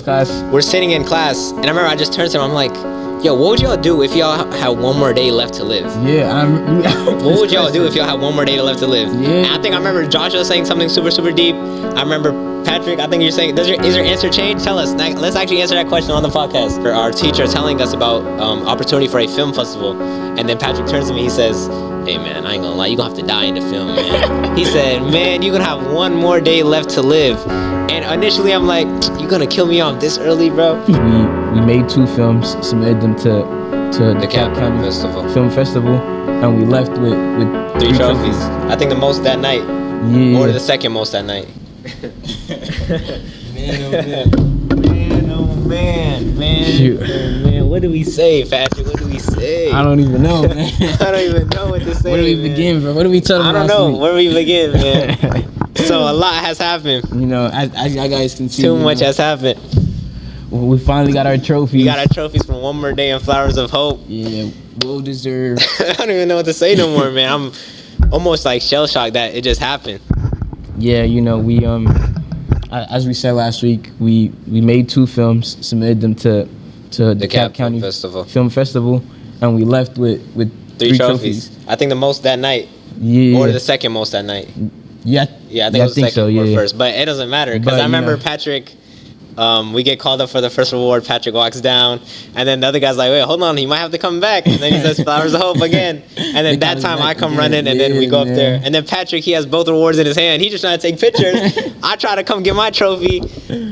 Class. We're sitting in class, and I remember I just turned to him. I'm like, "Yo, what would y'all do if y'all had one more day left to live?" Yeah, What would y'all do if y'all had one more day left to live? Yeah. And I think I remember Joshua saying something super, super deep. I remember Patrick, I think you're saying, is your answer change? Tell us. Let's actually answer that question on the podcast. For our teacher telling us about opportunity for a film festival, and then Patrick turns to me, he says, "Hey man, I ain't gonna lie, you gonna have to die in the film, man." He said, "Man, you're gonna have one more day left to live." And initially I'm like, "You gonna kill me off this early, bro?" We made 2 films, submitted them to the Dekalb Film Festival, and we left with 3 trophies. I think the most that night. Yeah. Or the second most that night. Man, Shoot. man, what do we say, Patrick? What do we say? I don't even know, man. I don't even know what to say. Where do we man. begin, bro? What do we tell them? I don't know. Where do we begin, man? So a lot has happened. You know, as you guys can see, Too much has happened. We finally got our trophies. We got our trophies from One More Day and Flowers of Hope. Yeah, well deserved. I don't even know what to say no more, man. I'm almost like shell shocked that it just happened. Yeah, you know, we as we said last week, we made 2 films, submitted them to the Dekalb County Film Festival, and we left with 3 trophies. I think the most that night. Yeah. Or the second most that night. Yeah. Yeah, I think it was the second so, or yeah. first. But it doesn't matter because But, I remember you know. Patrick. We get called up for the first reward. Patrick walks down, and then the other guy's like, "Wait, hold on, he might have to come back." And then he says, "Flowers of Hope" again. And then that time I come running, and then we go up there. And then Patrick, he has both rewards in his hand. He just trying to take pictures. I try to come get my trophy.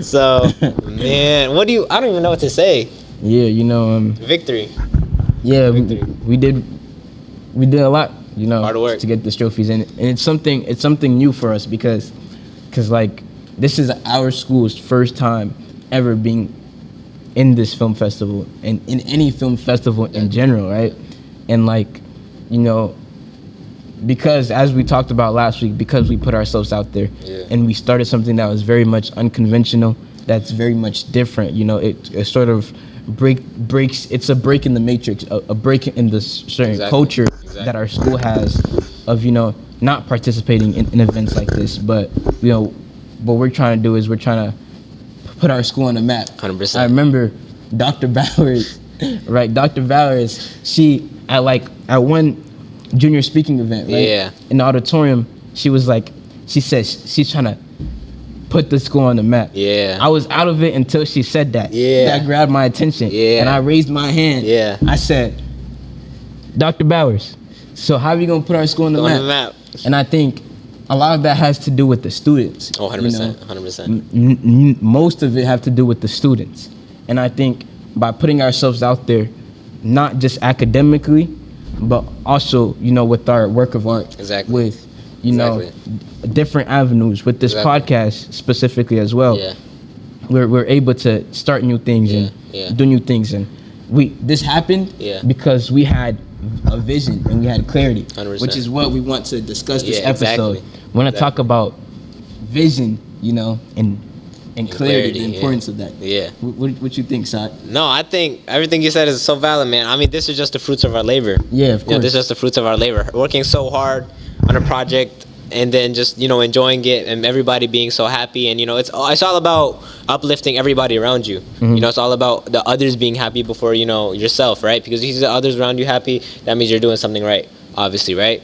So, man, I don't even know what to say. Yeah, you know, Victory. yeah, Victory. we did a lot, you know, Hard work. to get these trophies, and it's something new for us because like this is our school's first time ever being in this film festival and in any film festival in general, right? And like, you know, because as we talked about last week, because we put ourselves out there and we started something that was very much unconventional, that's very much different, you know, it sort of breaks, it's a break in the matrix, a break in the certain culture that our school has of, you know, not participating in events like this, but, you know, what we're trying to do is we're trying to put our school on the map. 100%. I remember Dr. Bowers, right? Dr. Bowers, she, at one junior speaking event, right? Yeah. In the auditorium, she was like, she says she's trying to put the school on the map. Yeah. I was out of it until she said that. Yeah. That grabbed my attention. Yeah. And I raised my hand. Yeah. I said, Dr. Bowers, so how are we going to put our school on the map? On the map. And I think a lot of that has to do with the students. Oh, 100%. You know? 100%. Most of it have to do with the students. And I think by putting ourselves out there, not just academically, but also, you know, with our work of art. Exactly. With, you know, different avenues, with this podcast specifically as well. Yeah. We're able to start new things and do new things. And this happened because we had a vision and we had clarity, 100%. which is what we want to discuss this exactly. episode. We want to talk about vision, you know, and clarity, the importance of that. Yeah. What you think, Saad? No, I think everything you said is so valid, man. I mean, this is just the fruits of our labor. Yeah, of course. You know, this is just the fruits of our labor. Working so hard on a project and then just, you know, enjoying it and everybody being so happy. And, you know, it's all about uplifting everybody around you. Mm-hmm. You know, it's all about the others being happy before, you know, yourself, right? Because if you see the others around you happy, that means you're doing something right, obviously, right?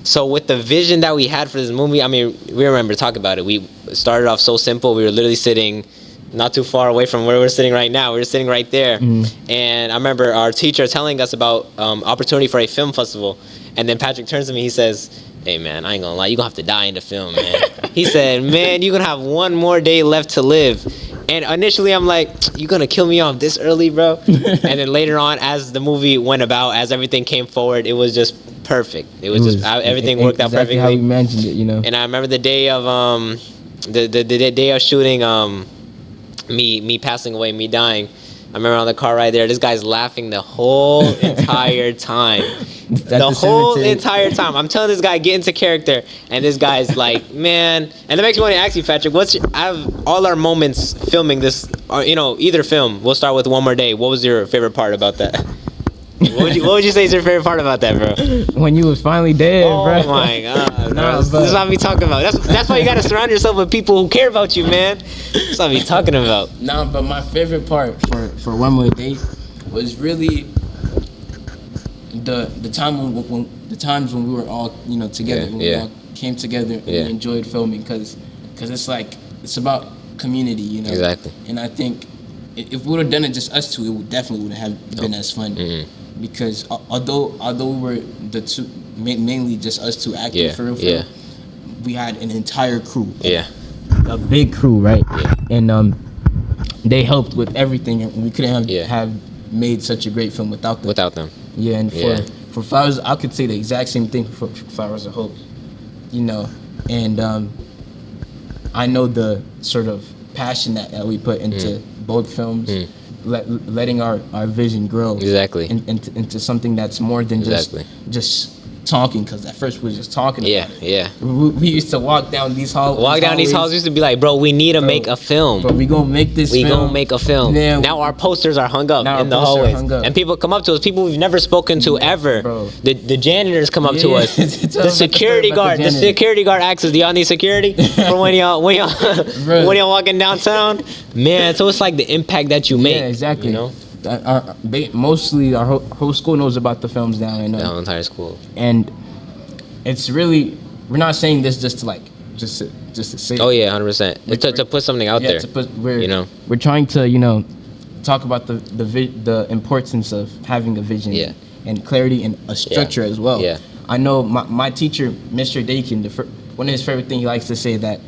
So with the vision that we had for this movie, I mean, we remember talking about it. We started off so simple. We were literally sitting not too far away from where we're sitting right now. We were sitting right there. And I remember our teacher telling us about opportunity for a film festival. And then Patrick turns to me, he says, "Hey man, I ain't gonna lie, you gonna have to die in the film, man." He said, "Man, you're gonna have one more day left to live." And initially I'm like, "You gonna kill me off this early, bro?" And then later on, as the movie went about, as everything came forward, it was just perfect. It was just everything worked out perfectly. How we imagined it, you know. And I remember the day of the day of shooting, me passing away, me dying. I remember on the car right there, this guy's laughing the whole entire time. The whole entire time. I'm telling this guy, get into character, and this guy's like, man. And that makes me want to ask you, Patrick, out of all our moments filming this, or, you know, either film, we'll start with One More Day. What was your favorite part about that? What would you say is your favorite part about that, bro? When you was finally dead, Oh bro. my god, bro. Nah, This but- is what I be talking about. That's why you gotta surround yourself with people who care about you, man. That's what I be talking about. Nah, but my favorite part for One More Day was really the time when the times when we were all together, when we all came together and we enjoyed filming, because it's like it's about community, Exactly. And I think if we would have done it just us two, it would definitely have been as fun. Mm-hmm. Because although we were the two, mainly just us two acting for real, we had an entire crew. Yeah. A big crew, right? Yeah. And they helped with everything, and we couldn't have made such a great film without them. Without them. Yeah, and for Flowers, I could say the exact same thing for Flowers of Hope, and I know the sort of passion that we put into both films, letting our vision grow into something that's more than just talking, because at first we were just talking about it. Yeah. We used to walk down these halls. These halls used to be like, bro, we need to make a film. But we gonna make this We film. gonna make a film. Yeah, now our posters are hung up Now in the our posters are hallways. hung up. And people come up to us, people we've never spoken to ever. Bro. The janitors come up to Yeah. us. Tell The them about security the guard. The janitor. security guard asks us, do y'all need security? For when y'all when y'all walking downtown? Man, so it's like the impact that you make. Yeah, exactly. Mostly our whole school knows about the films now, The whole entire school. and it's really, we're not saying this just to say. Oh yeah, 100%. To put something out there. We're trying to talk about the importance of having a vision and clarity and a structure as well. Yeah. I know my teacher, Mr. Dakin, one of his favorite things he likes to say that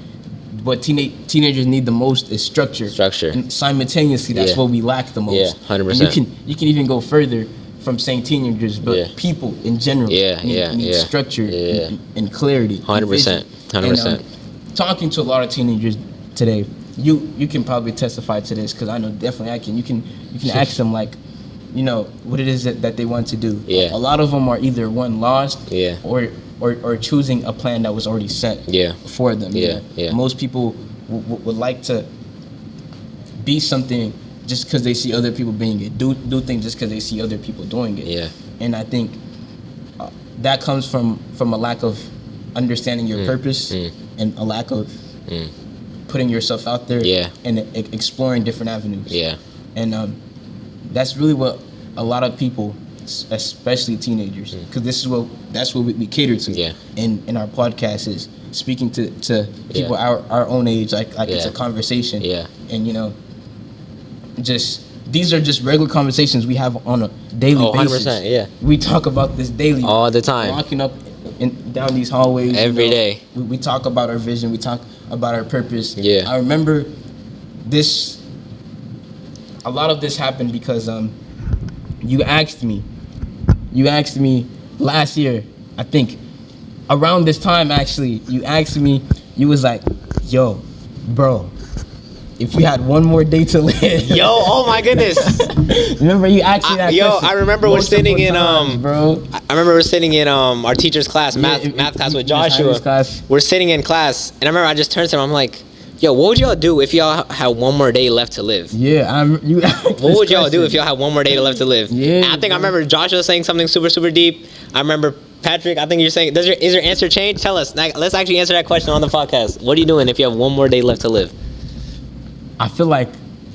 what teenagers need the most is structure. And simultaneously, that's what we lack the most. Yeah, 100%. And you can even go further from saying teenagers, but people in general need structure and clarity. 100%. 100%. And, talking to a lot of teenagers today, you can probably testify to this, because I know definitely I can. You can ask them what it is that they want to do. Yeah. A lot of them are either lost. Yeah. Or choosing a plan that was already set for them. Yeah. Most people would like to be something just because they see other people being it. Do things just because they see other people doing it. Yeah. And I think that comes from a lack of understanding your purpose and a lack of putting yourself out there and exploring different avenues. Yeah. And that's really what a lot of people, especially teenagers, because that's what we cater to. Yeah. In our podcast is speaking to people our own age, like it's a conversation. Yeah. And these are just regular conversations we have on a daily basis. 100%, yeah. We talk about this daily. All the time. Walking up down these hallways. Every day. We talk about our vision. We talk about our purpose. Yeah. I remember this. A lot of this happened because you asked me last year, I think, around this time actually. You asked me. You was like, "Yo, bro, if you had one more day to live." Yo, oh my goodness. Remember you asked me that question? I remember we're sitting in bro. I remember we're sitting in our teacher's class, math class with Joshua. Class. We're sitting in class, and I remember I just turned to him. I'm like, "Yo, what would y'all do if y'all had one more day left to live?" Yeah, What would y'all do if y'all had one more day left to live? Yeah, and I think I remember Joshua saying something super, super deep. I remember Patrick, I think you're saying, is your answer change? Tell us. Let's actually answer that question on the podcast. What are you doing if you have one more day left to live? I feel like,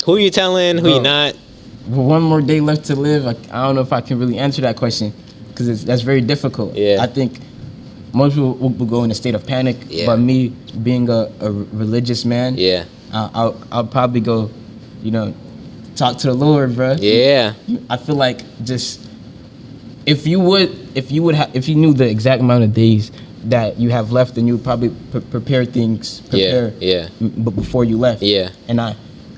who are you telling? Who you not? with one more day left to live, I don't know if I can really answer that question, because that's very difficult. Yeah. I think most people will go in a state of panic. Yeah. But me being a religious man, I'll probably go, talk to the Lord, bro. Yeah. I feel like just if you knew the exact amount of days that you have left, then you would probably prepare before you left. Yeah. And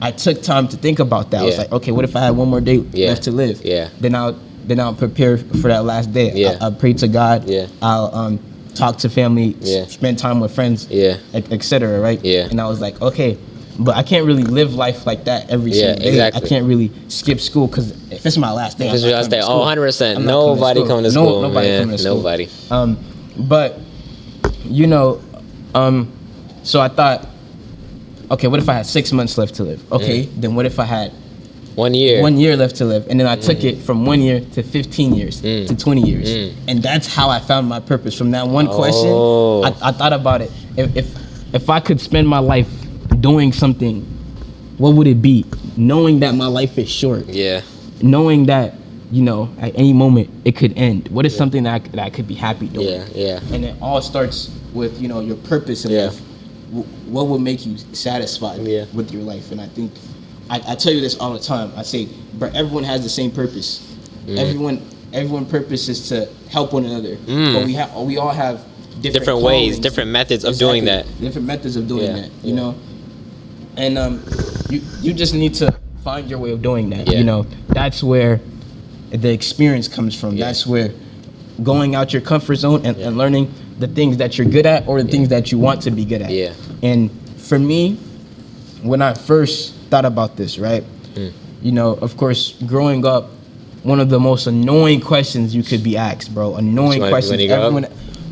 I took time to think about that. I was like, okay, what if I had one more day left to live? Yeah. Then I'll prepare for that last day. Yeah. I'll pray to God. Yeah. I'll talk to family. Yeah. Spend time with friends. Yeah. Etc. Right. Yeah. And I was like, okay, but I can't really live life like that every single day. Exactly. I can't really skip school, because if it's my last day, If it's your last day, 100%. I'm not Nobody coming to school. Nobody man. coming to school. Nobody. But so I thought, okay, what if I had 6 months left to live? Okay, then what if I had 1 year. 1 year left to live, and then I took it from 1 year to 15 years to 20 years, and that's how I found my purpose. From that one question, I thought about it. If I could spend my life doing something, what would it be? Knowing that my life is short. Yeah. Knowing that, you know, at any moment it could end. What is something that I could be happy doing? Yeah, yeah. And it all starts with, you know, your purpose in life. What will make you satisfied with your life? And I think I tell you this all the time. I say, bro, everyone has the same purpose. Everyone purpose is to help one another. But we all have different ways, callings. different methods of doing that. Different methods of doing that, you know. And you just need to find your way of doing that. You know, that's where the experience comes from. That's where going out your comfort zone and learning the things that you're good at or the things that you want to be good at. And for me, when I first thought about this, right, you know, of course, growing up, one of the most annoying questions you could be asked, bro. Annoying questions.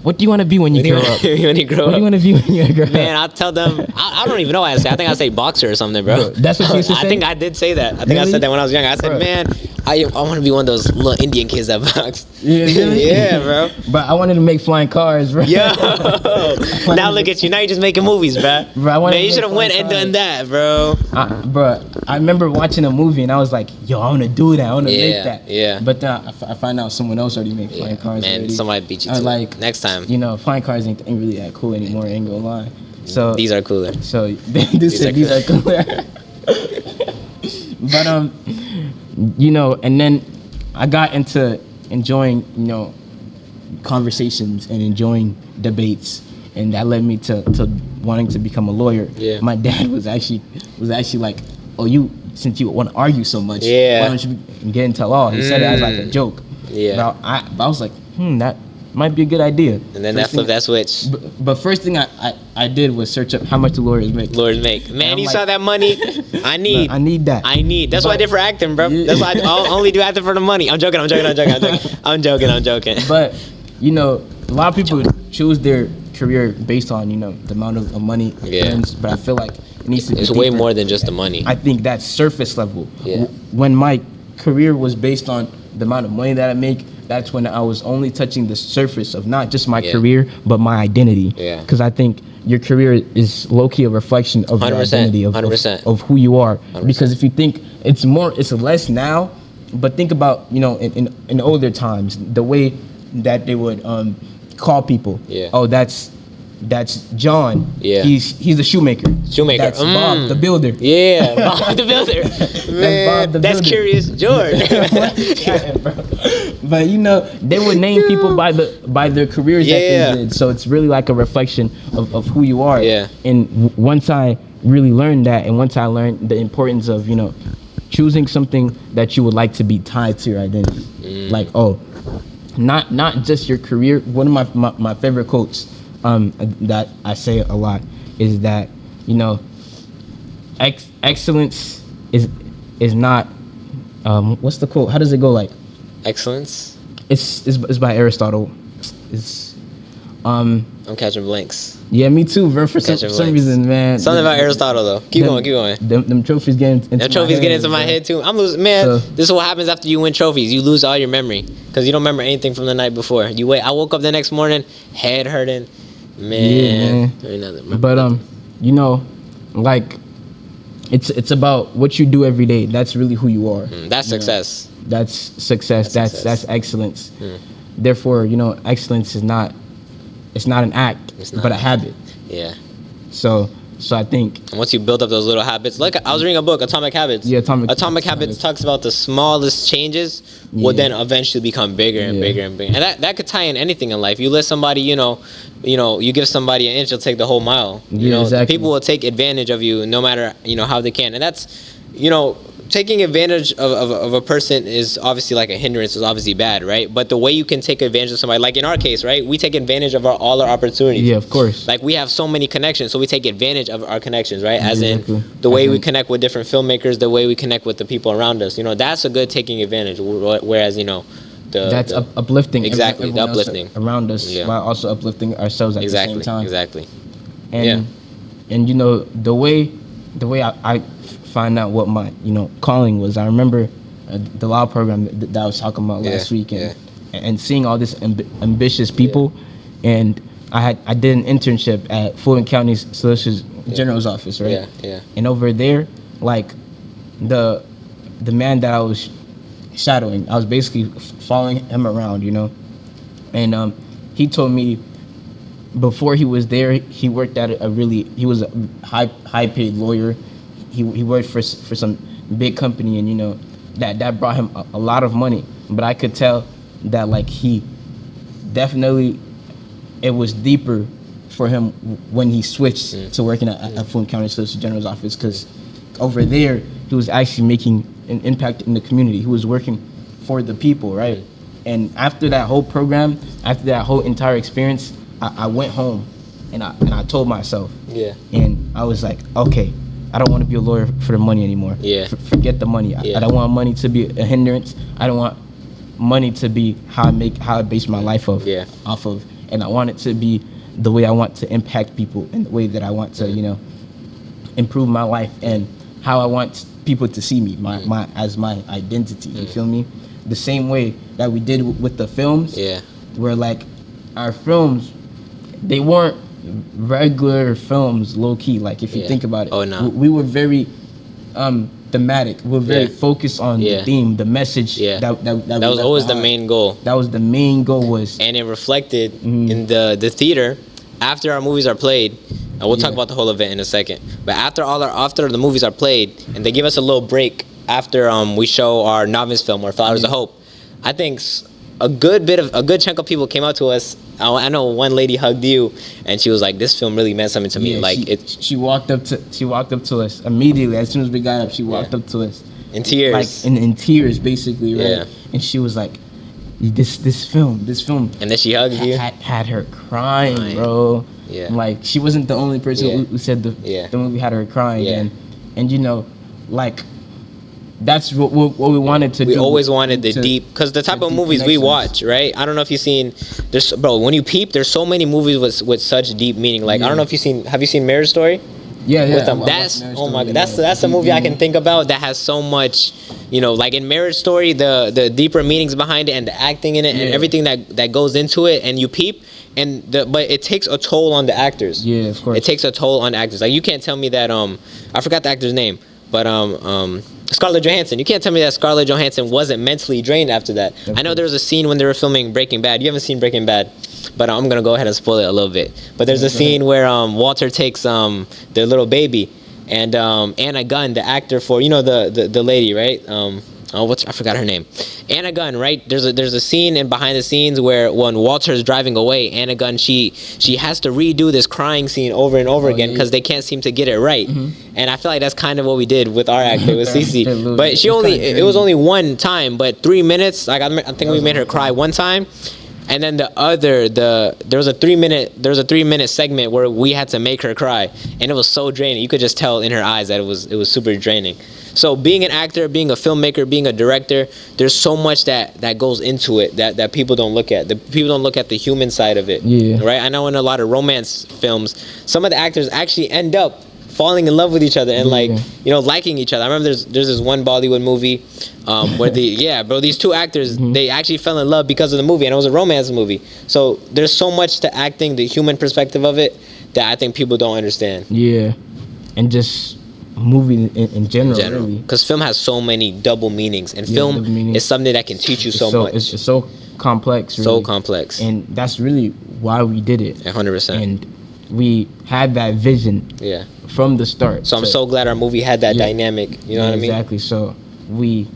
What do you want to be when you grow up? When you grow up? What do you want to be when you grow up? Man, I'll tell them. I don't even know what I say. I think I say boxer or something, bro. That's what you used to say? I think I did say that. I think I said that when I was young. I said, man, I want to be one of those little Indian kids that box. Yeah, bro. But I wanted to make flying cars, bro. Yo. Now look at you. Now you're just making movies, bro. Man, you should have went and done that, bro. Bro, I remember watching a movie and I was like, yo, I want to do that. I want to make that. Yeah. But then I find out someone else already made flying cars. Man, already. somebody beat you to like, next time. You know, flying cars ain't really that cool anymore. I ain't gonna lie. So these are cooler. So these are cooler. But you know, and then I got into enjoying, you know, conversations and enjoying debates, and that led me to wanting to become a lawyer. My dad was actually like, oh, since you want to argue so much, why don't you get into law? He said it as like a joke. But I was like, that might be a good idea. And then that flipped that switch. But first thing I did was search up how much do lawyers make. Man, you saw that money? I need that. That's what I did for acting, bro. That's why I only do acting for the money. I'm joking. I'm joking. But, you know, a lot of people choose their career based on, you know, the amount of money it earns, but I feel like it needs to be It's way more than just the money. I think that's surface level. When my career was based on the amount of money that I make, that's when I was only touching the surface of not just my career, but my identity. Because I think your career is low-key a reflection of your identity, of who you are. 100%. Because if you think it's less now, but think about, you know, in older times, the way that they would call people. Oh, that's John. He's a shoemaker. That's Bob the builder. Bob the builder. Man, that's Curious George. But you know, they would name people by their careers that they did. So it's really like a reflection of who you are. And once I really learned that, and once I learned the importance of, you know, choosing something that you would like to be tied to your identity. Like, not just your career. One of my favorite quotes that I say a lot is that, you know, excellence is not what's the quote? How does it go? Like, excellence? It's by Aristotle. I'm catching blanks. Yeah, me too, bro. For some reason, man. Something about Aristotle though. Keep going. Them trophies get into my head too. I'm losing, man. So, this is what happens after you win trophies. You lose all your memory because you don't remember anything from the night before. I woke up the next morning, head hurting. Man. But you know, like, it's about what you do every day. That's really who you are. That's success. That's success. That's excellence. Therefore, you know, excellence is not. It's not an act, but a habit. So I think. And once you build up those little habits, like I was reading a book, Atomic Habits. Atomic Habits talks about the smallest changes will then eventually become bigger and bigger and bigger. And that could tie in anything in life. You let somebody, you know, you give somebody an inch, they'll take the whole mile. You know, people will take advantage of you no matter, you know, how they can. And that's, you know, taking advantage of a person is obviously like a hindrance, is obviously bad, right? But the way you can take advantage of somebody, like in our case, right? We take advantage of all our opportunities. Yeah, of course. Like we have so many connections, so we take advantage of our connections, right? As in the way we connect with different filmmakers, the way we connect with the people around us. You know, that's a good taking advantage. Whereas, you know, that's uplifting. Exactly, the uplifting around us while also uplifting ourselves at the same time. Exactly. And you know, the way I find out what my calling was. I remember the law program that I was talking about last week, and seeing all this ambitious people, and I did an internship at Fulton County Solicitor General's office, right? And over there, like the man that I was shadowing, I was basically following him around, and he told me before he was there, he worked at he was a high paid lawyer. He worked for some big company, and that brought him a lot of money. But I could tell that like he definitely, it was deeper for him when he switched to working at Fulton County Solicitor General's office, because over there he was actually making an impact in the community. He was working for the people, right? And after that whole program, after that whole entire experience, I went home and I told myself, and I was like, okay, I don't want to be a lawyer for the money anymore. Forget the money. I don't want money to be a hindrance. I don't want money to be how I base my life off of. And I want it to be the way I want to impact people, and the way that I want to, improve my life, and how I want people to see me, my as my identity. You feel me? The same way that we did with the films. Where like our films, they weren't regular films, low key. Like if you think about it, we were very thematic. We were very focused on the theme, the message. That was always the main goal. That was the main goal, and it reflected in the theater after our movies are played. And we'll talk about the whole event in a second. But after the movies are played, and they give us a little break after we show our novice film or Flowers of Hope, I think a good chunk of people came out to us. I know one lady hugged you, and she was like, "This film really meant something to me." Like she walked up to us immediately as soon as we got up. She walked up to us in tears, like in tears, basically, right? And she was like, "This film," and then she hugged you. Had her crying, bro. Like she wasn't the only person who said the movie had her crying, and like. That's what we wanted to do. We always wanted the deep, because the type of movies we watch, right? I don't know if you've seen, when you peep, there's so many movies with such deep meaning. Like, I don't know if have you seen Marriage Story? That's that's a movie I can think about that has so much, like in Marriage Story, the deeper meanings behind it, and the acting in it, and everything that goes into it, and you peep, but it takes a toll on the actors. Yeah, of course. It takes a toll on the actors. Like, you can't tell me that I forgot the actor's name, but Scarlett Johansson. You can't tell me that Scarlett Johansson wasn't mentally drained after that. I know there was a scene when they were filming Breaking Bad. You haven't seen Breaking Bad, but I'm gonna go ahead and spoil it a little bit. But there's a scene where Walter takes their little baby, and Anna Gunn, the actor for the lady, right? I forgot her name. Anna Gunn, right? There's a scene in behind the scenes where when Walter's driving away, Anna Gunn she has to redo this crying scene over and over again because they can't seem to get it right. And I feel like that's kind of what we did with our actor with Cece. But it was only one time, but 3 minutes. Like I think we made her cry one time. And then there was a 3 minute segment where we had to make her cry, and it was so draining. You could just tell in her eyes that it was super draining. So being an actor, being a filmmaker, being a director, there's so much that goes into it that people don't look at. People don't look at the human side of it. Right? I know in a lot of romance films, some of the actors actually end up falling in love with each other and liking each other. I remember there's this one Bollywood movie where these two actors, they actually fell in love because of the movie, and it was a romance movie. So there's so much to acting, the human perspective of it, that I think people don't understand. And just movie in general. Because film has so many double meanings, and film is something that can teach you so much. It's just so complex. Really. So complex. And that's really why we did it. 100%. And we had that vision from the start. So I'm so glad our movie had that dynamic. You know what I mean? Exactly. So we,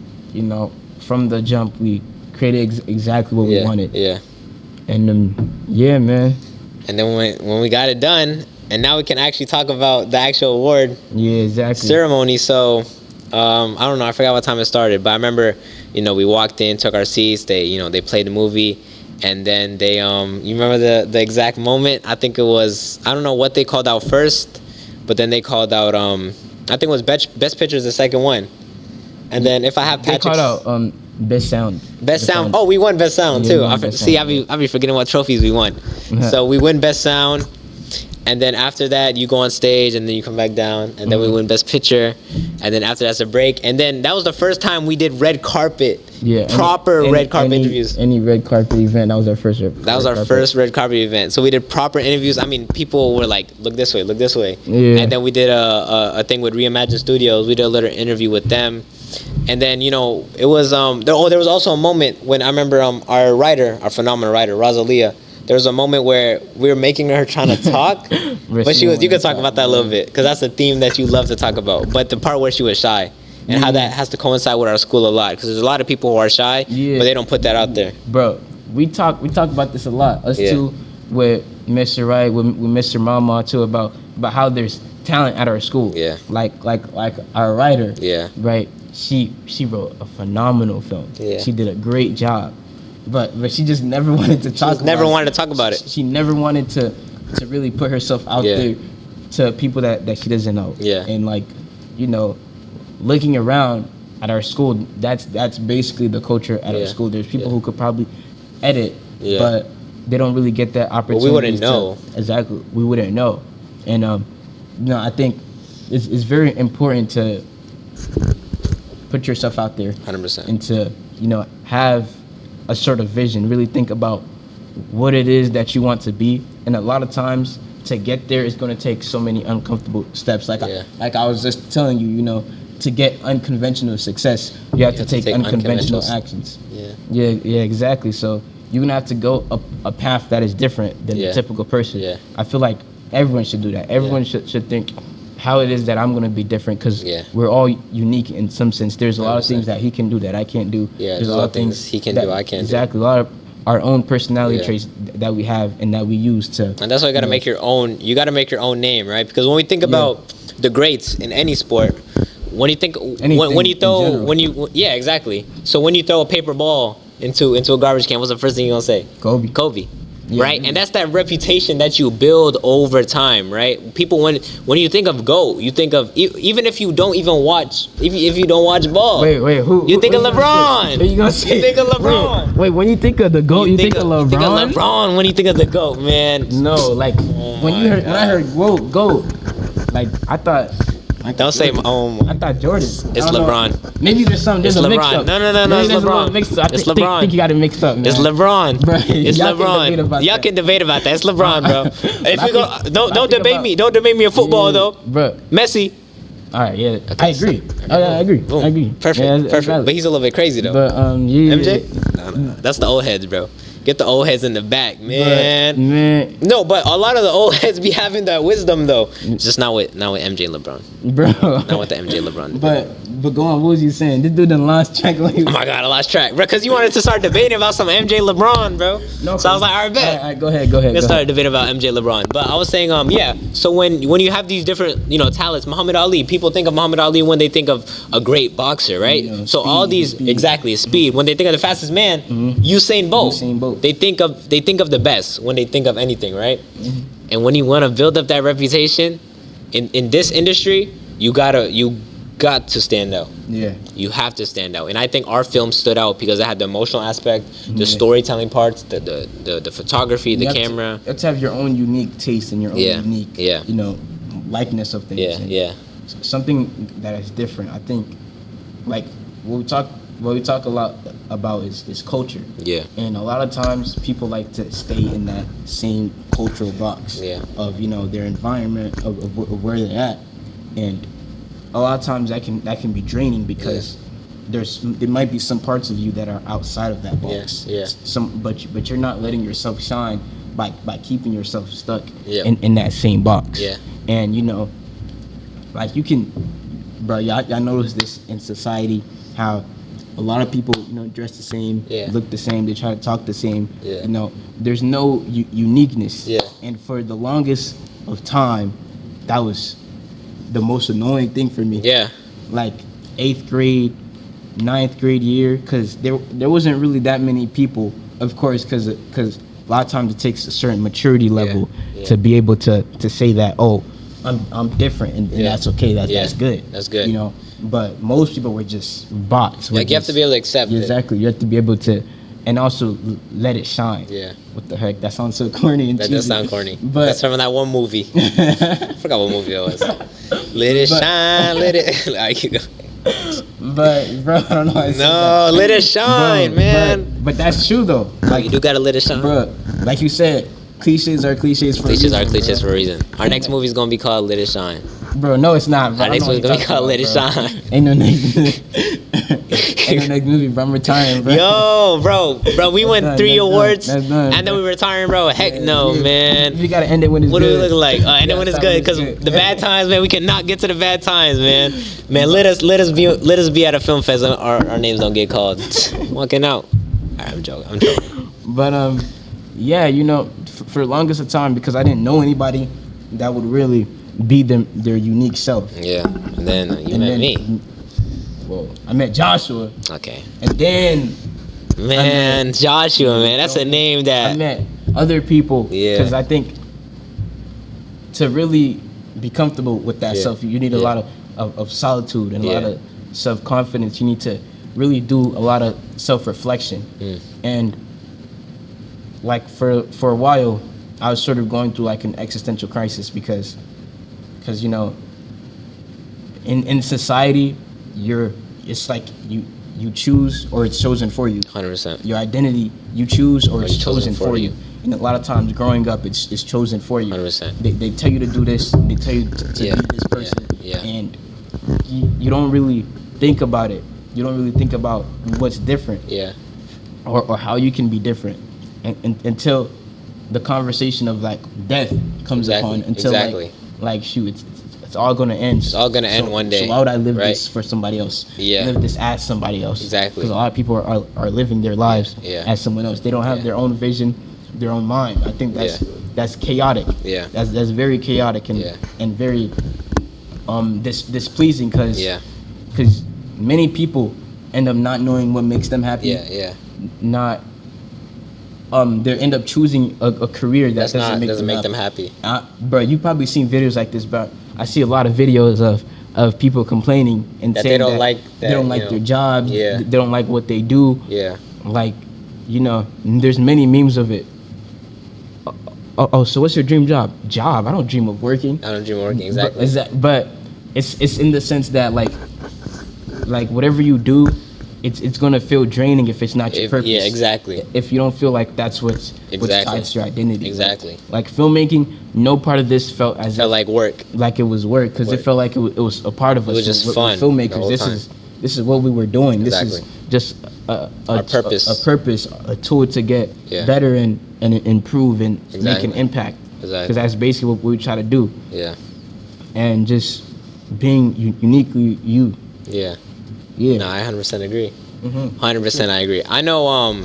from the jump, we created exactly what we wanted. And man. And then when we got it done, and now we can actually talk about the actual award ceremony. So I don't know, I forgot what time it started, but I remember, we walked in, took our seats, they played the movie, and then they you remember the exact moment? I think it was, I don't know what they called out first, but then they called out I think it was best picture is the second one. And then if I have Patrick, they called out best sound. Best sound. Oh, we won best sound too. I be forgetting what trophies we won. So we win best sound. And then after that, you go on stage, and then you come back down, and then we win Best Picture, and then after that's a break, and then that was the first time we did red carpet, proper red carpet interviews. Any red carpet event, that was our first. That was our first red carpet event. So we did proper interviews. I mean, people were like, "Look this way, look this way," and then we did a thing with Reimagine Studios. We did a little interview with them, and then it was there was also a moment when I remember our phenomenal writer Rosalia. There was a moment where we were making her trying to talk, but you could talk about that a little bit, because that's a theme that you love to talk about. But the part where she was shy, and how that has to coincide with our school a lot, because there's a lot of people who are shy, but they don't put that out there. Bro, we talk about this a lot. Us too, with Mr. Wright, with Mr. Mama too, about how there's talent at our school. Yeah. Like our writer. Yeah. Right. She wrote a phenomenal film. Yeah. She did a great job. But she just never wanted to talk. Never wanted to talk about it. She never wanted to really put herself out there to people that she doesn't know. Yeah. And looking around at our school, that's basically the culture at our school. There's people who could probably edit, but they don't really get that opportunity. But we wouldn't know. Exactly, we wouldn't know. And I think it's very important to put yourself out there. 100%. And to have a sort of vision, really think about what it is that you want to be. And a lot of times to get there is going to take so many uncomfortable steps. Like I was just telling you, to get unconventional success, you have to take unconventional actions. Yeah, exactly. So you're gonna have to go up a path that is different than the typical person. I feel like everyone should do that. Everyone should think how it is that I'm gonna be different, because we're all unique in some sense. There's a lot of things that he can do that I can't do. There's a lot of things he can do I can't do. Exactly. A lot of our own personality traits that we have and that we use to. And that's why you gotta make your own. You gotta make your own name, right? Because when we think about the greats in any sport, when you think exactly. So when you throw a paper ball into a garbage can, what's the first thing you're gonna say? Kobe. Right? And that's that reputation that you build over time, right? People, when you think of GOAT, you think of, even if you don't even watch, if you don't watch ball. Wait, who? You think of LeBron. What are you gonna say? You think of LeBron. Wait, when you think of the GOAT, you think of LeBron? Think of LeBron when you think of the GOAT, man. No, like, when I heard GOAT, like, I thought... Don't say I thought Jordan. It's LeBron. Maybe there's a mix up. No, it's LeBron. It's LeBron. I think you got it mixed up, man. It's LeBron. Bro, it's LeBron. Y'all can debate about that. It's LeBron, bro. If you go, don't debate me. Don't debate me in football though. Bro. Messi. All right, yeah. Okay, I agree. I agree. Boom. I agree. Perfect. But he's a little bit crazy though. But MJ? No. That's the old heads, bro. Get the old heads in the back, man. No, but a lot of the old heads be having that wisdom though. Just not with MJ and LeBron. Bro. Not with the MJ and LeBron. But go on, what was you saying? This dude done lost track. Oh my god, I lost track, bro. Because you wanted to start debating about some MJ LeBron, bro. No, so I was like, all right, bet. All right, go ahead. Let's start a debate about MJ LeBron. But I was saying, so when you have these different, talents, Muhammad Ali, people think of Muhammad Ali when they think of a great boxer, right? So speed, all these, exactly, speed. When they think of the fastest man, Usain Bolt. They think of the best when they think of anything, right? And when you want to build up that reputation in this industry, you got to stand out. Yeah. You have to stand out. And I think our film stood out because it had the emotional aspect, the storytelling parts, the photography, the camera. You have to have your own unique taste and your own unique likeness of things. Something that is different. I think like what we talk a lot about is culture. Yeah. And a lot of times people like to stay in that same cultural box of their environment of where they're at. And a lot of times that can be draining because there might be some parts of you that are outside of that box. But you're not letting yourself shine by keeping yourself stuck in that same box. And like you can, bro, y'all notice this in society, how a lot of people dress the same, look the same, they try to talk the same. There's no uniqueness. And for the longest of time, that was the most annoying thing for me. Like 8th grade, 9th grade year, because there wasn't really that many people, of course, because a lot of times it takes a certain maturity level to be able to say that, oh, I'm different, and that's okay. That's good. That's good. But most people were just bots. Like you have to be able to accept it. Exactly. You have to be able to and also let it shine. Yeah. What the heck? That sounds so corny and That cheesy. does sound corny. But That's from that one movie. I forgot what movie it was. Let it shine, let it. Alright, keep going. But bro, I don't know. How to say No, that. let it shine, Bro, man. But that's true though. Like you do gotta let it shine. Bro, like you said, cliches are cliches for Cliches a reason, are cliches bro. for a reason. Our next movie is gonna be called Let It Shine. Bro, no, it's not. Bro. Our next movie is gonna be called Let It Shine. Ain't no next. Ain't no next movie, bro. I'm retiring, bro. Yo, bro, we won done, 3 that's done, awards, that's done, and then bro. we retiring, bro. Heck no, Yeah. man. You gotta end it when it's What do good. we look like? And then when it's stop good, because the bad times, man, we cannot get to the bad times, man. Man, let us be at a film fest. Our names don't get called. Walking out. Alright, I'm joking. But yeah, you know, for the longest of time, because I didn't know anybody that would really be their unique self. Yeah, and then you And met then- me. Well, I met Joshua, Okay, and then man, Joshua, man, that's a name I that. met other people. Yeah. Because I think to really be comfortable with that Yeah. self, you need a Yeah. lot of solitude and a lot Yeah. of self-confidence. You need to really do a lot of self-reflection. And like for a while, I was sort of going through like an existential crisis because you know, in society, it's like you choose or it's chosen for you. 100%. Your identity, you choose or it's chosen for you. And a lot of times growing up, it's chosen for you. 100%. They tell you to do this, they tell you to Yeah. be this person. Yeah. And you don't really think about it. You don't really think about what's different Yeah. or how you can be different until the conversation of like death comes Exactly. upon. Until Exactly. like shoot, it's all gonna end. It's all gonna end one day. So why would I live right? this for somebody else? Yeah. Live this as somebody else. Exactly. Because a lot of people are living their lives Yeah. as someone else. They don't have Yeah. their own vision, their own mind. I think that's chaotic. Yeah. That's very chaotic and Yeah. and very displeasing because Yeah. many people end up not knowing what makes them happy. Yeah. Yeah. Not they end up choosing a career that That's not doesn't make them happy. bro, you've probably seen videos like this, but I see a lot of videos of people complaining and That saying they don't that like they that, don't you like know. their jobs. Yeah. They don't like what they do. Yeah. Like, you know, there's many memes of it. Oh, so what's your dream job? Job? I don't dream of working. I don't dream of working. Exactly. But it's in the sense that like whatever you do, it's gonna feel draining if it's not your purpose. Yeah. Exactly. If you don't feel like that's what's ties to your identity. Exactly. Like filmmaking, no part of this felt as Felt if, like work. like it was work because it Work. felt like it was a part of us. was just We're fun filmmakers. the whole This time. is what we were doing. This Exactly. is just Our purpose. a purpose, a tool to get Yeah. better and improve and make Exactly. an impact. Exactly. Because that's basically what we try to do, Yeah. and just being uniquely you. Yeah. Yeah. No, I 100% agree. Mhm. 100% I agree. I know,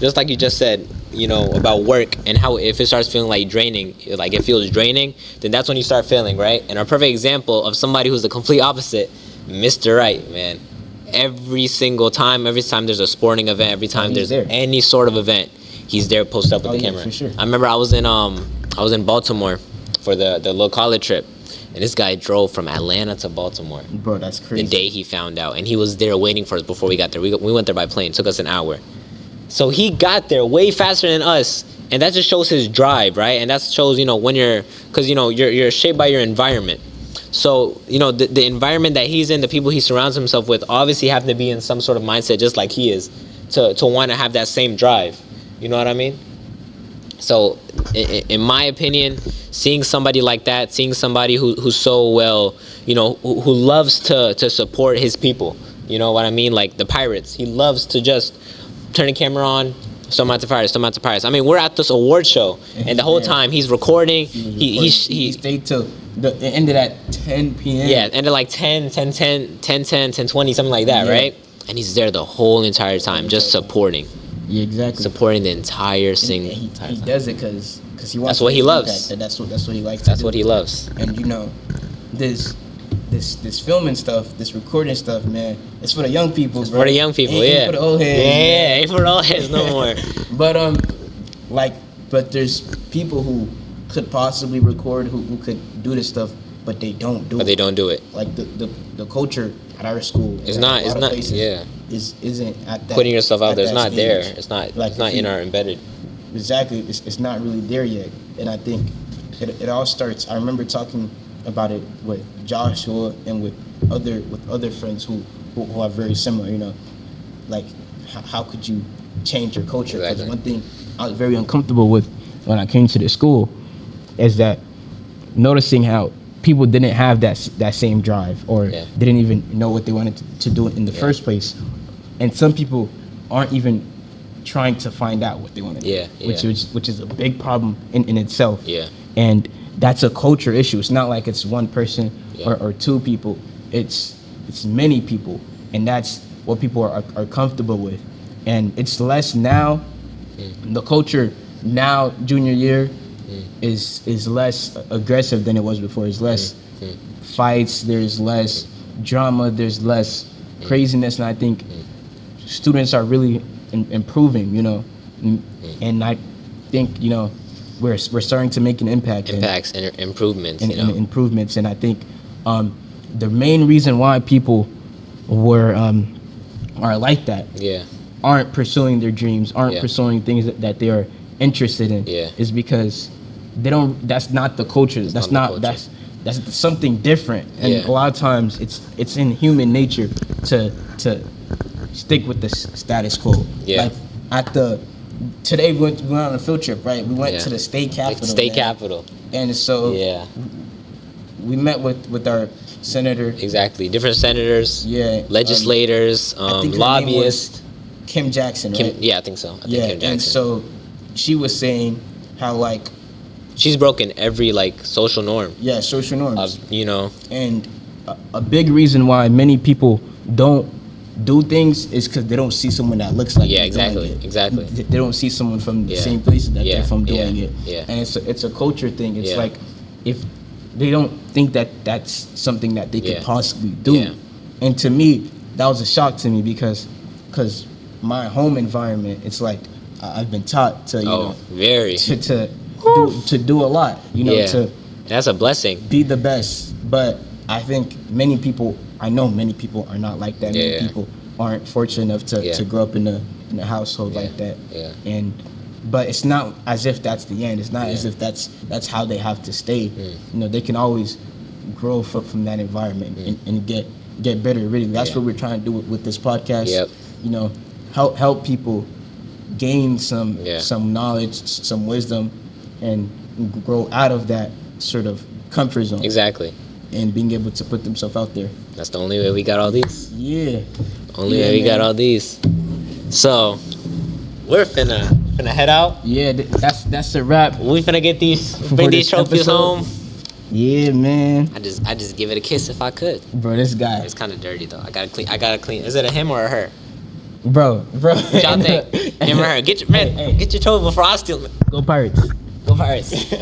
just like you just said, you know, about work and how if it starts feeling like draining, like it feels draining, then that's when you start failing, right? And a perfect example of somebody who's the complete opposite, Mr. Right, man. Every time there's a sporting event, every time he's there's there. any sort of event, he's there posted up with Oh, the yeah, camera. for sure. I remember I was in Baltimore for the little college trip, and this guy drove from Atlanta to Baltimore. Bro, that's crazy. The day he found out, and he was there waiting for us before we got there. We went there by plane. It took us an hour. So he got there way faster than us, and that just shows his drive, right? And that shows, you know, when because you know you're shaped by your environment. So you know the environment that he's in, the people he surrounds himself with, obviously have to be in some sort of mindset just like he is, to want to have that same drive. You know what I mean? So, in my opinion, seeing somebody like that, seeing somebody who's so well, you know, who loves to support his people, you know what I mean? Like the Pirates, he loves to just turn the camera on, storm out the Pirates. I mean, we're at this award show, and the whole time he's recording. He stayed till it ended at 10 p.m. Yeah, ended like 10, 10, 10, 10, 10, 10, 20, something like that, Yeah. right? And he's there the whole entire time, just supporting Exactly. the entire And single. he does it because he wants. That's what to he do loves. that. That's what he likes. That's to what do. he loves. And you know, this filming stuff, this recording stuff, man, it's for the young people, bro. For the young people, Ain't yeah. for the old heads. Yeah, ain't for the old heads no more. But there's people who could possibly record, who could do this stuff, but they don't do it. But they don't do it. Like the culture at our school. It's at not. a It's lot of not. places, Yeah. isn't at that Putting yourself out at there, it's that not stage. there. It's Like, not in our embedded. Exactly, it's not really there yet, and I think it all starts. I remember talking about it with Joshua and with other friends who are very similar. You know, like how could you change your culture? Because Exactly. one thing I was very uncomfortable with when I came to the school is that noticing how people didn't have that same drive, or Yeah. didn't even know what they wanted to do in the first place, and some people aren't even trying to find out what they want to do, Yeah, which is a big problem in itself. Yeah. And that's a culture issue. It's not like it's one person Yeah. or two people. It's many people, and that's what people are comfortable with. And it's less now. The culture now, junior year, is less aggressive than it was before. There's less fights. There's less drama. There's less craziness, and I think students are really improving. You know, and I think we're starting to make an impact. Impacts and improvements. And improvements, and I think the main reason why people are like that, Yeah. aren't pursuing their dreams, aren't Yeah. pursuing things that they are interested in, Yeah. is because they don't. That's not the culture. That's not the not. culture. That's something different. And Yeah. a lot of times, it's in human nature to stick with the status quo. Yeah. Like today we went on a field trip, right? We went Yeah. to the state capitol. State man. capital. And so Yeah. we met with our senator. Exactly. Different senators. Yeah. Legislators. I think her name Lobbyists. was Kim Jackson, right? Yeah, I think so. I think Yeah, Kim Jackson. and so she was saying how she's broken every social norm social norms, of and a big reason why many people don't do things is because they don't see someone that looks like Yeah, them exactly, doing it. exactly. They don't see someone from the Yeah. same places that Yeah, they're from doing yeah, it. yeah. And it's a culture thing. It's Yeah. like if they don't think that that's something that they could Yeah. possibly do. Yeah. And to me, that was a shock to me because my home environment, it's like I've been taught to very. to do a lot, Yeah. to That's a blessing. be the best. But I think I know many people are not like that. Many Yeah. people aren't fortunate enough to grow up in a household like that. Yeah. But it's not as if that's the end. It's not as if that's how they have to stay. They can always grow from that environment and get better. Really, that's what we're trying to do with this podcast. Yep. Help people gain some knowledge, some wisdom, and grow out of that sort of comfort zone. Exactly. And being able to put themselves out there. That's the only way we got all these. Yeah. Only way we got all these. So, we're finna head out. Yeah, that's a wrap. We finna get these, For bring this these trophies episode. home. Yeah, man. I just give it a kiss if I could. Bro, this guy. It's kind of dirty though. I gotta clean. Is it a him or a her? Bro. What y'all think? Him or her? Get your trophy before I steal it. Go Pirates. Go Pirates.